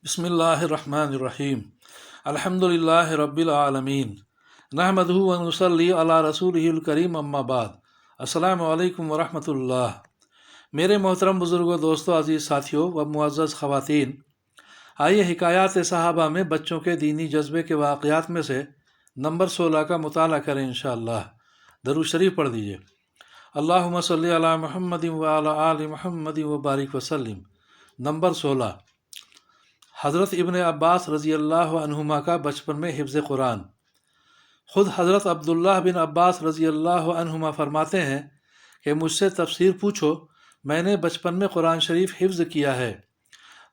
बिस्मिल्लाहिर्रहमानिर्रहीम अल्हम्दुलिल्लाहि रब्बिल आलमीन नहमदुहु व नुसल्ली अला रसूलिहिल करीम अम्मा बाद अस्सलामु अलैकुम व रहमतुल्लाह। मेरे मोहतरम बुज़ुर्गों, दोस्तों, अज़ीज़ साथियों व मुअज़्ज़ज़ ख़वातीन, आइए हिकायात सहाबा में बच्चों के दीनी जज्बे के वाक़यात में से नंबर 16 का मुताला करें इंशाअल्लाह। दरूद शरीफ पढ़ दीजिए। अल्लाहुम्मा सल्ली अला मुहम्मदिन व अला आलि मुहम्मदिन व बारिक वसल्लिम। नंबर 16, हज़रत इब्ने अब्बास रज़ी अल्लाह अन्हुमा का बचपन में हिफ्ज़ कुरान। ख़ुद हज़रत अब्दुल्लाह बिन अब्बास रज़ी अल्लाह अन्हुमा फरमाते हैं कि मुझसे तफसीर पूछो, मैंने बचपन में कुरान शरीफ हिफ्ज़ किया है।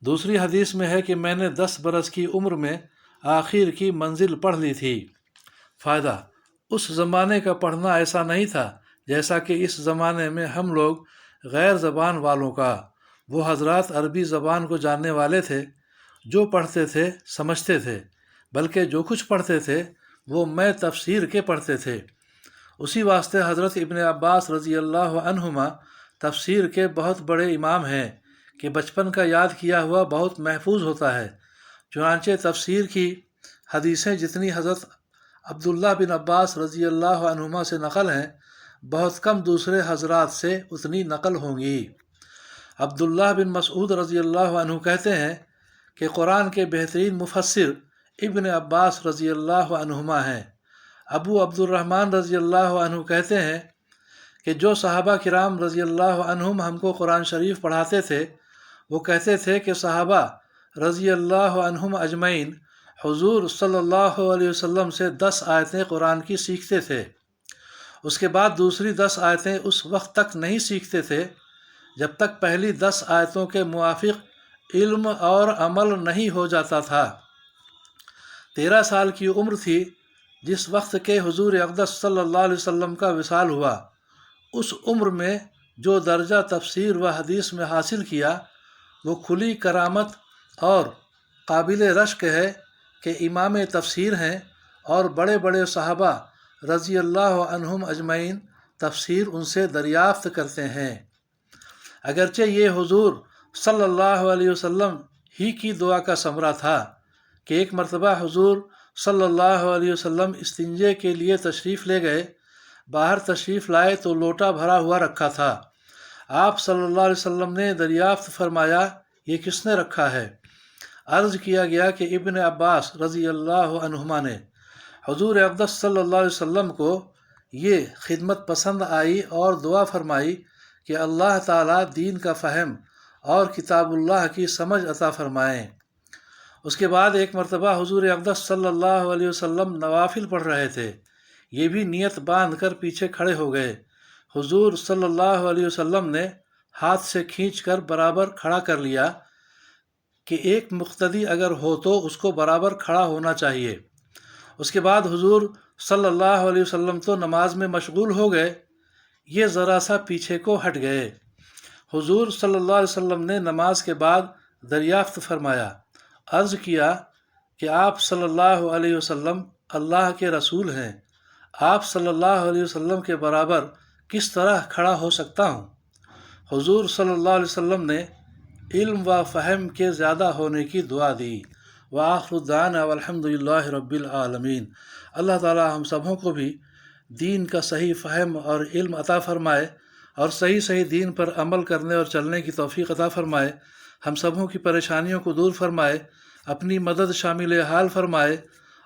दूसरी हदीस में है कि मैंने 10 बरस की उम्र में आखिर की मंजिल पढ़ ली थी। फ़ायदा, उस ज़माने का पढ़ना ऐसा नहीं था जैसा कि इस ज़माने में हम लोग गैर ज़बान वालों का। वो हज़रात अरबी ज़बान को जानने वाले थे, जो पढ़ते थे समझते थे, बल्कि जो कुछ पढ़ते थे वो मैं तफसीर के पढ़ते थे। उसी वास्ते हज़रत इब्ने अब्बास रज़ी अल्लाह अन्हुमा तफसीर के बहुत बड़े इमाम हैं कि बचपन का याद किया हुआ बहुत महफूज होता है। चुनांचे तफसीर की हदीसें जितनी हज़रत अब्दुल्लाह बिन अब्बास रज़ी अल्लाह अन्हुमा से नकल हैं, बहुत कम दूसरे हज़रात से उतनी नकल होंगी। अब्दुल्लाह बिन मसऊद रज़ी अल्लाह अन्हु कहते हैं कि कुरान के बेहतरीन मुफस्सिर इब्ने अब्बास रज़ी अल्लाह अन्हुमा हैं। अबू अब्दुर्रहमान रज़ी अल्लाह अन्हु कहते हैं कि जो सहाबा किराम रज़ी अल्लाह अन्हुम हमको कुरान शरीफ पढ़ाते थे, वो कहते थे कि सहाबा रज़ी अल्लाह अन्हुम अजमईन हुज़ूर सल्लल्लाहु अलैहि वसल्लम से 10 आयतें कुरान की सीखते थे। उसके बाद दूसरी 10 आयतें उस वक्त तक नहीं सीखते थे जब तक पहली 10 आयतों के मुआफिक इल्म और अमल नहीं हो जाता था। 13 साल की उम्र थी जिस वक्त के हुजूर अक़दस सल्लल्लाहु अलैहि वसल्लम का विसाल हुआ। उस उम्र में जो दर्जा तफसीर व हदीस में हासिल किया, वो खुली करामत और काबिल रश्क है कि इमाम तफसीर हैं और बड़े बड़े सहाबा रज़ी अल्लाह अन्हुम अजमईन तफसीर उनसे दरियाफ़्त करते हैं। अगरचे ये हुजूर सल्लल्लाहु अलैहि वसल्लम ही की दुआ का समरा था कि एक मरतबा हुजूर सल्लल्लाहु अलैहि वसल्लम इस्तिंजे के लिए तशरीफ़ ले गए। बाहर तशरीफ़ लाए तो लोटा भरा हुआ रखा था। आप सल्लल्लाहु अलैहि वसल्लम ने दरियाफ़्त फरमाया, ये किसने रखा है? अर्ज़ किया गया कि इब्ने अब्बास रज़ी अल्लाह अन्हुमा ने। हुजूर अक़दस सल्लल्लाहु अलैहि वसल्लम को ये खिदमत पसंद आई और दुआ फरमाई कि अल्लाह ताला दीन का फ़हम और किताबुल्लाह की समझ अता फ़रमाएँ। उसके बाद एक मरतबा हुजूर अक़दस सल्लल्लाहु अलैहि वसल्लम नवाफिल पढ़ रहे थे। ये भी नियत बांध कर पीछे खड़े हो गए। हुजूर सल्लल्लाहु अलैहि वसल्लम ने हाथ से खींच कर बराबर खड़ा कर लिया कि एक मुक़्तदी अगर हो तो उसको बराबर खड़ा होना चाहिए। उसके बाद हुजूर सल्लल्लाहु अलैहि वसल्लम तो नमाज में मशगूल हो गए, ये ज़रा सा पीछे को हट गए। हुजूर सल्लल्लाहु अलैहि वसल्लम ने नमाज के बाद दरियाफ़्त फरमाया। अर्ज़ किया कि आप सल्लल्लाहु अलैहि वसल्लम अल्लाह के रसूल हैं, आप सल्लल्लाहु अलैहि वसल्लम के बराबर किस तरह खड़ा हो सकता हूँ? हुजूर सल्लल्लाहु अलैहि वसल्लम ने इल्म व फ़हम के ज़्यादा होने की दुआ दी। व आखिरु दाना वल्हम्दुलिल्लाहि रब्बिल आलमीन। अल्लाह ताला हम सबों को भी दीन का सही फ़हम और इल्म अता फ़रमाए और सही सही दीन पर अमल करने और चलने की तौफ़ीक़ अता फ़रमाए। हम सबों की परेशानियों को दूर फ़रमाए, अपनी मदद शामिल हाल फ़रमाए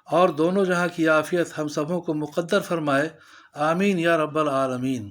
और दोनों जहाँ की आफ़ियत हम सबों को मुक़द्दर फ़रमाए। आमीन या रब्बल आलमीन।